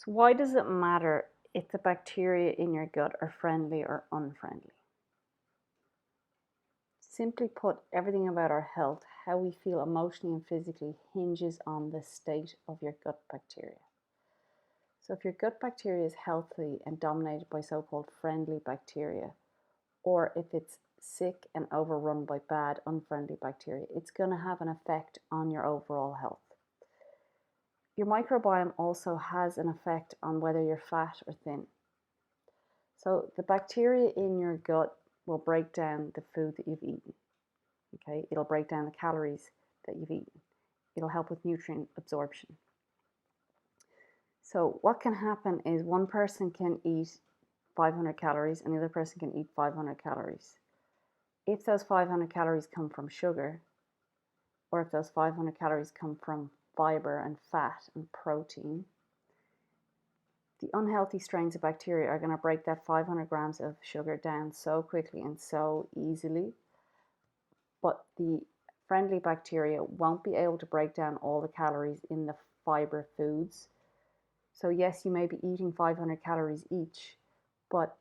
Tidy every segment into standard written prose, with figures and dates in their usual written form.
So why does it matter if the bacteria in your gut are friendly or unfriendly? Simply put, everything about our health, how we feel emotionally and physically, hinges on the state of your gut bacteria. So if your gut bacteria is healthy and dominated by so-called friendly bacteria, or if it's sick and overrun by bad, unfriendly bacteria, it's going to have an effect on your overall health. Your microbiome also has an effect on whether you're fat or thin. So the bacteria in your gut will break down the food that you've eaten. Okay, it'll break down the calories that you've eaten. It'll help with nutrient absorption. So what can happen is one person can eat 500 calories and the other person can eat 500 calories. If those 500 calories come from sugar, or if those 500 calories come from fiber and fat and protein, the unhealthy strains of bacteria are going to break that 500 grams of sugar down so quickly and so easily, but the friendly bacteria won't be able to break down all the calories in the fiber foods. So yes, you may be eating 500 calories each, but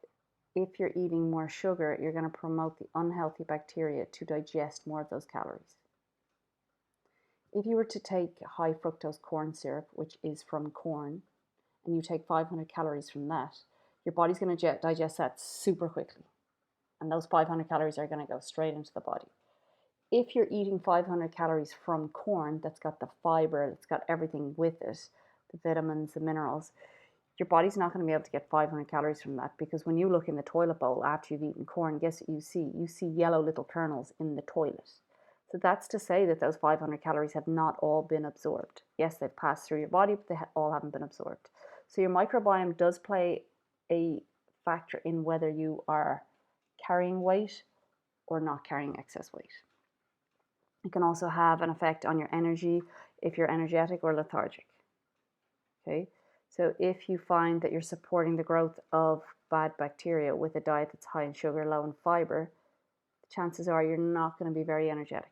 if you're eating more sugar, you're going to promote the unhealthy bacteria to digest more of those calories. If you were to take high fructose corn syrup, which is from corn, and you take 500 calories from that, your body's going to digest that super quickly. And those 500 calories are going to go straight into the body. If you're eating 500 calories from corn, that's got the fiber, that's got everything with it, the vitamins, the minerals, your body's not going to be able to get 500 calories from that, because when you look in the toilet bowl after you've eaten corn, guess what you see? You see yellow little kernels in the toilet. So that's to say that those 500 calories have not all been absorbed. Yes, they've passed through your body, but they all haven't been absorbed. So your microbiome does play a factor in whether you are carrying weight or not carrying excess weight. It can also have an effect on your energy if you're energetic or lethargic. Okay, so if you find that you're supporting the growth of bad bacteria with a diet that's high in sugar, low in fiber, the chances are you're not going to be very energetic.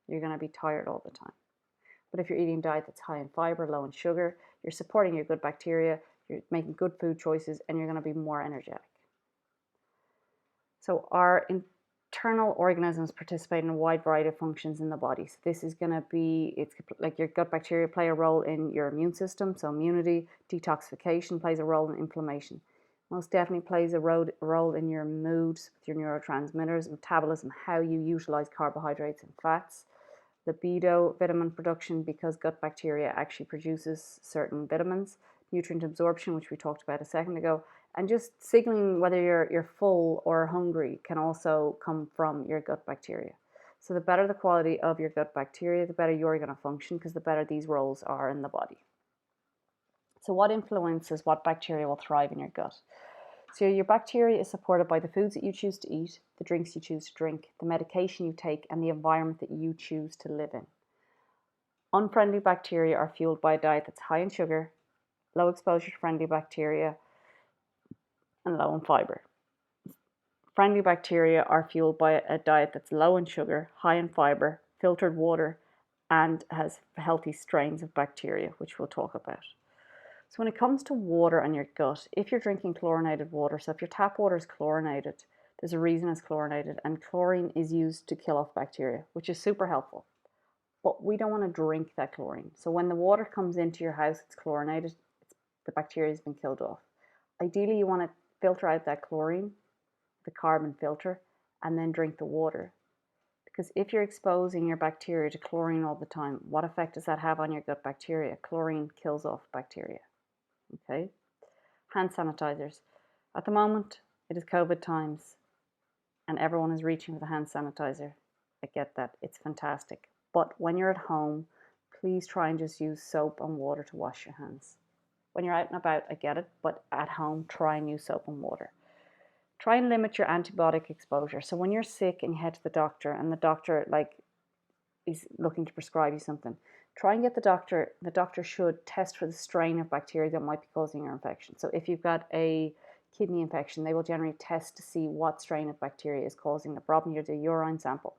You're going to be tired all the time. But if you're eating a diet that's high in fiber, low in sugar, you're supporting your good bacteria, you're making good food choices, and you're going to be more energetic. So our internal organisms participate in a wide variety of functions in the body. So this is going to be, it's like your gut bacteria play a role in your immune system, so immunity, detoxification plays a role in inflammation. Most definitely plays a role in your mood, your neurotransmitters, metabolism, how you utilize carbohydrates and fats, libido, vitamin production, because gut bacteria actually produces certain vitamins, nutrient absorption, which we talked about a second ago, and just signaling whether you're full or hungry can also come from your gut bacteria. So the better the quality of your gut bacteria, the better you're going to function, because the better these roles are in the body. So what influences what bacteria will thrive in your gut? So your bacteria is supported by the foods that you choose to eat, the drinks you choose to drink, the medication you take, and the environment that you choose to live in. Unfriendly bacteria are fueled by a diet that's high in sugar, low exposure to friendly bacteria, and low in fiber. Friendly bacteria are fueled by a diet that's low in sugar, high in fiber, filtered water, and has healthy strains of bacteria, which we'll talk about. So when it comes to water and your gut, if you're drinking chlorinated water, so if your tap water is chlorinated, there's a reason it's chlorinated, and chlorine is used to kill off bacteria, which is super helpful. But we don't want to drink that chlorine. So when the water comes into your house, it's chlorinated, the bacteria has been killed off. Ideally, you want to filter out that chlorine, the carbon filter, and then drink the water. Because if you're exposing your bacteria to chlorine all the time, what effect does that have on your gut bacteria? Chlorine kills off bacteria. Okay? Hand sanitizers. At the moment, it is COVID times, and everyone is reaching for the hand sanitizer. I get that. It's fantastic. But when you're at home, please try and just use soap and water to wash your hands. When you're out and about, I get it, but at home, try and use soap and water. Try and limit your antibiotic exposure. So when you're sick and you head to the doctor, and the doctor is looking to prescribe you something, try and get the doctor should test for the strain of bacteria that might be causing your infection. So if you've got a kidney infection, they will generally test to see what strain of bacteria is causing the problem. You do a urine sample.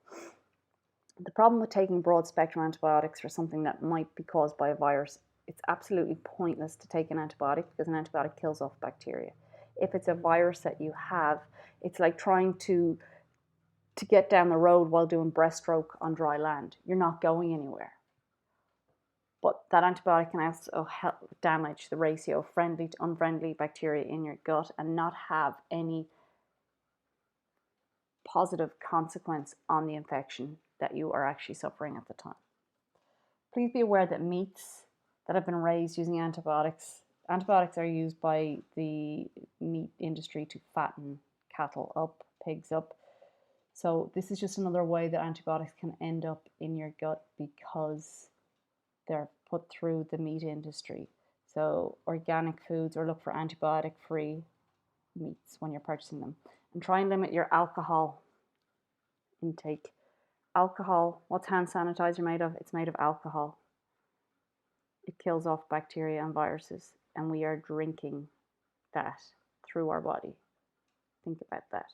The problem with taking broad spectrum antibiotics for something that might be caused by a virus it's absolutely pointless to take an antibiotic because an antibiotic kills off bacteria. If it's a virus that you have, it's like trying to get down the road while doing breaststroke on dry land. You're not going anywhere. But that antibiotic can also help damage the ratio of friendly to unfriendly bacteria in your gut and not have any positive consequence on the infection that you are actually suffering at the time. Please be aware that meats that have been raised using antibiotics are used by the meat industry to fatten cattle up, pigs up. So this is just another way that antibiotics can end up in your gut because they're put through the meat industry. So organic foods, or look for antibiotic-free meats when you're purchasing them. And try and limit your alcohol intake. Alcohol, what's hand sanitizer made of? It's made of alcohol. It kills off bacteria and viruses, and we are drinking that through our body. Think about that.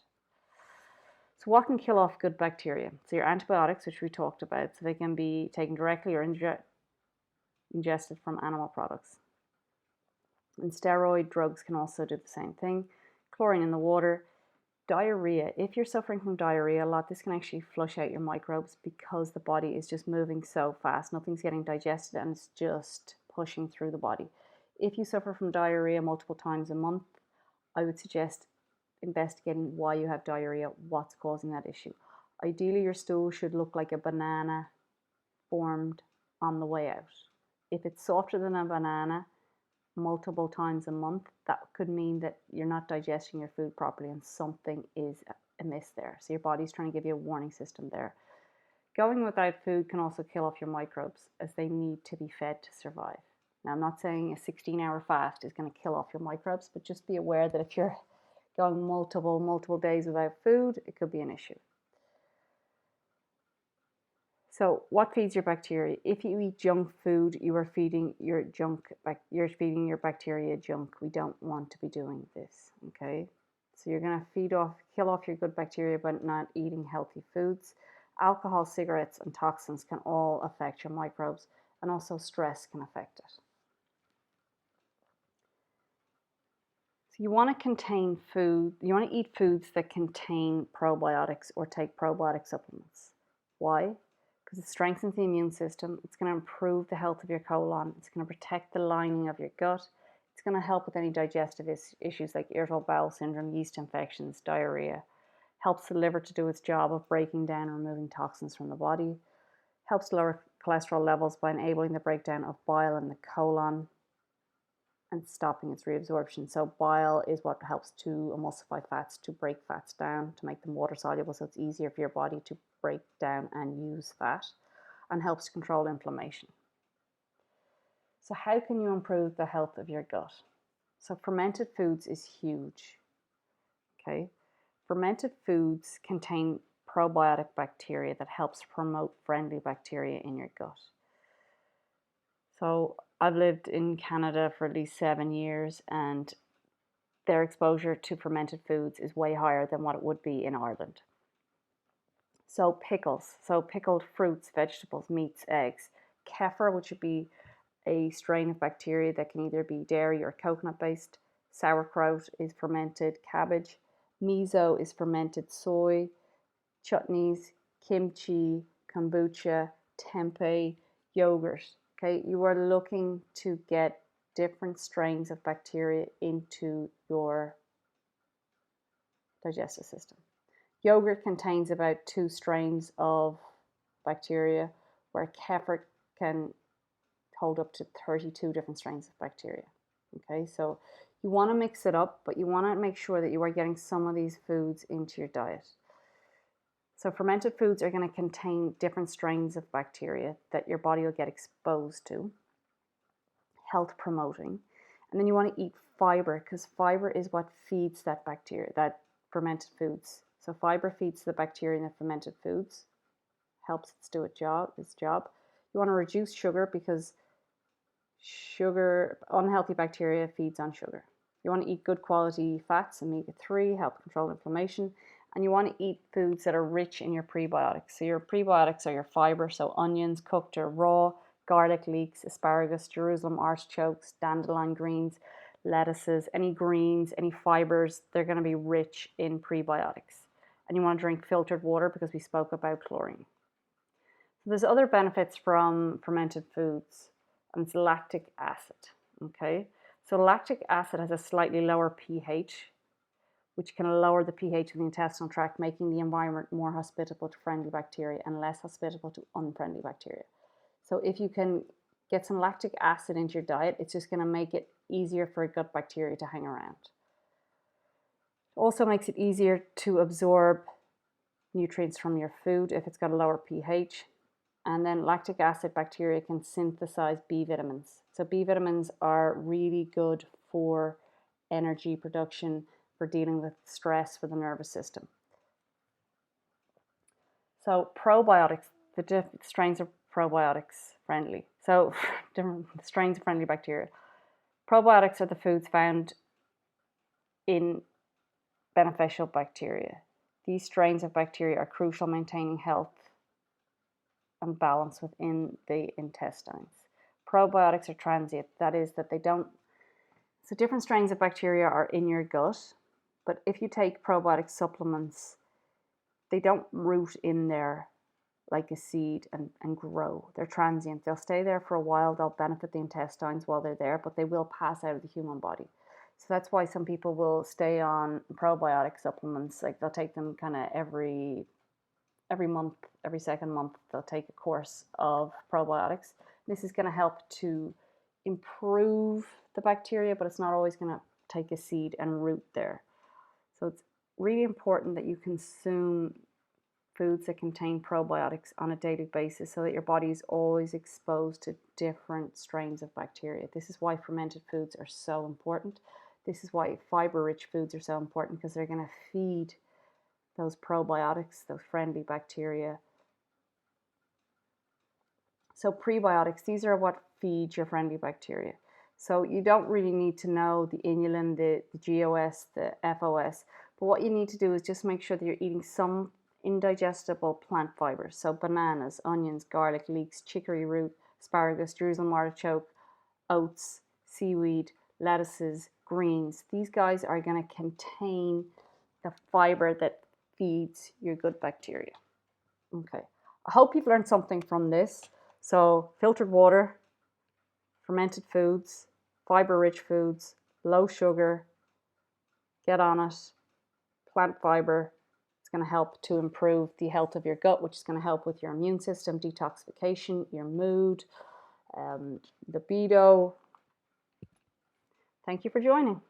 So what can kill off good bacteria? So your antibiotics, which we talked about, so they can be taken directly or ingested from animal products. And steroid drugs can also do the same thing. Chlorine in the water. Diarrhea. If you're suffering from diarrhea a lot, this can actually flush out your microbes because the body is just moving so fast. Nothing's getting digested and it's just pushing through the body. If you suffer from diarrhea multiple times a month, I would suggest investigating why you have diarrhea, what's causing that issue. Ideally, your stool should look like a banana formed on the way out. If it's softer than a banana multiple times a month, that could mean that you're not digesting your food properly and something is amiss there. So your body's trying to give you a warning system there. Going without food can also kill off your microbes as they need to be fed to survive. Now, I'm not saying a 16-hour fast is going to kill off your microbes, but just be aware that if you're going multiple days without food, it could be an issue. So what feeds your bacteria? If you eat junk food, you are feeding your bacteria junk. We don't want to be doing this, okay? So you're going to kill off your good bacteria by not eating healthy foods. Alcohol, cigarettes, and toxins can all affect your microbes, and also stress can affect it. So you want to eat foods that contain probiotics or take probiotic supplements. Why? Because it strengthens the immune system. It's going to improve the health of your colon. It's going to protect the lining of your gut. It's going to help with any digestive issues like irritable bowel syndrome, yeast infections, diarrhea. Helps the liver to do its job of breaking down and removing toxins from the body. Helps lower cholesterol levels by enabling the breakdown of bile in the colon and stopping its reabsorption. So bile is what helps to emulsify fats, to break fats down, to make them water soluble, so it's easier for your body to break down and use fat, and helps to control inflammation. So how can you improve the health of your gut? So fermented foods is huge. Okay, fermented foods contain probiotic bacteria that helps promote friendly bacteria in your gut. So I've lived in Canada for at least 7 years, and their exposure to fermented foods is way higher than what it would be in Ireland. So pickles, so pickled fruits, vegetables, meats, eggs. Kefir, which would be a strain of bacteria that can either be dairy or coconut based. Sauerkraut is fermented cabbage. Miso is fermented soy. Chutneys, kimchi, kombucha, tempeh, yogurt. Okay, you are looking to get different strains of bacteria into your digestive system. Yogurt contains about 2 strains of bacteria, where kefir can hold up to 32 different strains of bacteria. Okay, so you want to mix it up, but you want to make sure that you are getting some of these foods into your diet. So fermented foods are going to contain different strains of bacteria that your body will get exposed to, health promoting. And then you want to eat fiber, because fiber is what feeds that bacteria, that fermented foods. So fiber feeds the bacteria in the fermented foods, helps it do its job. You want to reduce sugar because unhealthy bacteria feeds on sugar. You want to eat good quality fats, omega-3, help control inflammation. And you want to eat foods that are rich in your prebiotics. So your prebiotics are your fiber, so onions, cooked or raw, garlic leeks, asparagus, Jerusalem artichokes, dandelion greens, lettuces, any greens, any fibers, they're going to be rich in prebiotics. And you want to drink filtered water because we spoke about chlorine. So there's other benefits from fermented foods, and it's lactic acid. Okay, so lactic acid has a slightly lower pH, which can lower the pH of the intestinal tract, making the environment more hospitable to friendly bacteria and less hospitable to unfriendly bacteria. So if you can get some lactic acid into your diet, it's just going to make it easier for gut bacteria to hang around. It also makes it easier to absorb nutrients from your food if it's got a lower pH. And then lactic acid bacteria can synthesize B vitamins. So B vitamins are really good for energy production, for dealing with stress for the nervous system. So probiotics, the different strains of probiotics friendly. So different strains of friendly bacteria. Probiotics are the foods found in beneficial bacteria. These strains of bacteria are crucial in maintaining health and balance within the intestines. Probiotics are transient, that is that they don't, so different strains of bacteria are in your gut, but if you take probiotic supplements, they don't root in there like a seed and grow. They're transient. They'll stay there for a while. They'll benefit the intestines while they're there, but they will pass out of the human body. So that's why some people will stay on probiotic supplements. Like they'll take them kind of every month, every second month, they'll take a course of probiotics. This is going to help to improve the bacteria, but it's not always going to take a seed and root there. So it's really important that you consume foods that contain probiotics on a daily basis so that your body is always exposed to different strains of bacteria. This is why fermented foods are so important. This is why fiber-rich foods are so important, because they're going to feed those probiotics, those friendly bacteria. So prebiotics, these are what feed your friendly bacteria. So you don't really need to know the inulin, the GOS, the FOS, but what you need to do is just make sure that you're eating some indigestible plant fibers. So bananas, onions, garlic, leeks, chicory root, asparagus, Jerusalem artichoke, oats, seaweed, lettuces, greens. These guys are going to contain the fiber that feeds your good bacteria. Okay, I hope you've learned something from this. So filtered water, fermented foods, fiber-rich foods, low sugar, get on it, plant fiber. It's going to help to improve the health of your gut, which is going to help with your immune system, detoxification, your mood, libido. Thank you for joining.